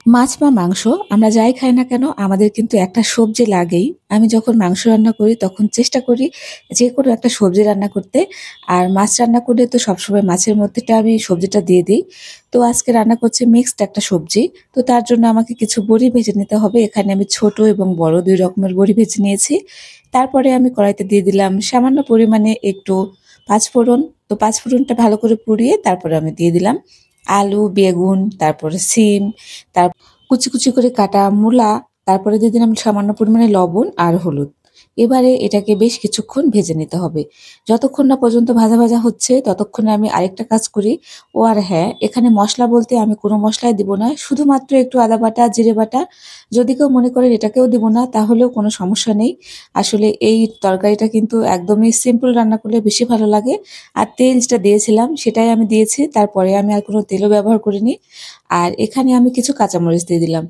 মাছ বা মাংস আমরা যাই খাই না কেন আমাদের কিন্তু একটা সবজি লাগেই। আমি যখন মাংস রান্না করি তখন চেষ্টা করি যেকোনো একটা সবজি রান্না করতে। আর মাছ রান্না করলে তো সবসময় মাছের মধ্যেটা আমি সবজিটা দিয়ে দিই। তো আজকে রান্না করছি মিক্সড একটা সবজি। তো তার জন্য আমাকে কিছু বড়ি ভেজে নিতে হবে। এখানে আমি ছোট এবং বড় ২ রকমের বড়ি ভেজে নিয়েছি। তারপরে আমি কড়াইতে দিয়ে দিলাম সামান্য পরিমাণে একটু পাঁচফোড়ন। তো পাঁচফোড়নটা ভালো করে পুড়িয়ে তারপরে আমি দিয়ে দিলাম আলু, বেগুন, তারপরে সিম, তার কুচি, কুচি করে কাটা মূলা, তারপরে দিয়ে দিলাম সামান্য পরিমাণে লবণ আর হলুদ। এবারে এটাকে বেশ কিছুক্ষণ ভেজে নিতে হবে। যতক্ষণ না পর্যন্ত ভাজা, ভাজা হচ্ছে ততক্ষণে আমি আরেকটা কাজ করি। ও আর হ্যাঁ, এখানে মসলা বলতে আমি কোনো মসলাই দিব না। শুধুমাত্র একটু আদা বাটা, জিরে বাটা। যদি কেউ মনে করেন এটাকেও দিব না তাহলেও কোনো সমস্যা নেই। আসলে এই তরকারিটা কিন্তু একদমই সিম্পল রান্না করলে বেশি ভালো লাগে। আর তেল যেটা দিয়েছিলাম সেটাই আমি দিয়েছি। তারপরে আমি আর কোনো তেলও ব্যবহার করিনি। আর এখানে আমি কিছু কাঁচামরিচ দিয়ে দিলাম।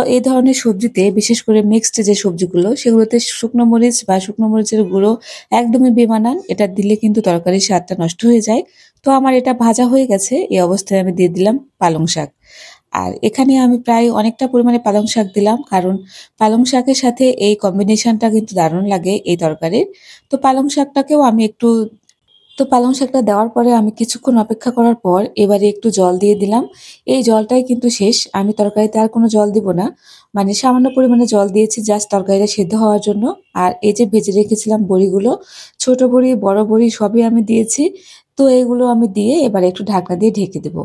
এই ধরনের সবজিতে বিশেষ করে মিক্সড যে সবজিগুলো সেগুলোতে শুকনো মরিচ বা শুকনো মরিচের গুঁড়ো একদমই বেমানান। এটা দিলে কিন্তু তরকারির স্বাদটা নষ্ট হয়ে যায়। তো আমার এটা ভাজা হয়ে গেছে। এই অবস্থায় আমি দিয়ে দিলাম পালং শাক। আর এখানে আমি প্রায় অনেকটা পরিমাণে পালং শাক দিলাম। কারণ পালং শাকের সাথে এই কম্বিনেশনটা কিন্তু দারুণ লাগে এই তরকারির। তো পালং শাকটাকেও আমি একটু তো পালং শাকটা দেওয়ার পরে আমি কিছুক্ষণ অপেক্ষা করার পর এবারে একটু জল দিয়ে দিলাম। এই জলটাই কিন্তু শেষ। আমি তরকারিতে আর কোনো জল দিব না। মানে সামান্য পরিমাণে জল দিয়েছি জাস্ট তরকারিটা সেদ্ধ হওয়ার জন্য। আর এই যে ভেজে রেখেছিলাম বড়িগুলো, ছোট বড়ি, বড় বড়ি সবই আমি দিয়েছি। তো এগুলো আমি দিয়ে এবারে একটু ঢাকনা দিয়ে ঢেকে দেব।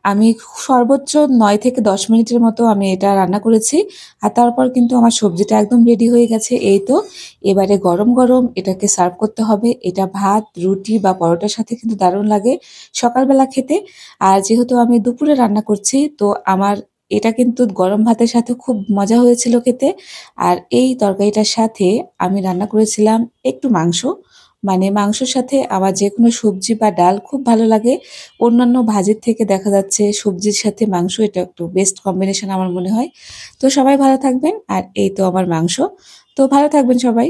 আমি সর্বোচ্চ ৯ থেকে ১০ মিনিটের মতো আমি এটা রান্না করেছি। আর তারপর কিন্তু আমার সবজিটা একদম রেডি হয়ে গেছে। এই তো এবারে গরম, গরম এটাকে সার্ভ করতে হবে। এটা ভাত, রুটি বা পরোটার সাথে কিন্তু দারুণ লাগে সকালবেলা খেতে। আর যেহেতু আমি দুপুরে রান্না করছি তো আমার এটা কিন্তু গরম ভাতের সাথে খুব মজা হয়েছিল খেতে। আর এই তরকারিটার সাথে আমি রান্না করেছিলাম একটু মাংস। মানে মাংসর সাথে আমার যেকোনো সবজি বা ডাল খুব ভালো লাগে। অন্যান্য ভাজির থেকে দেখা যাচ্ছে সবজির সাথে মাংস এটা একটু বেস্ট কম্বিনেশন আমার মনে হয়। তো সবাই ভালো থাকবেন। আর এই তো আমার মাংস। তো ভালো থাকবেন সবাই।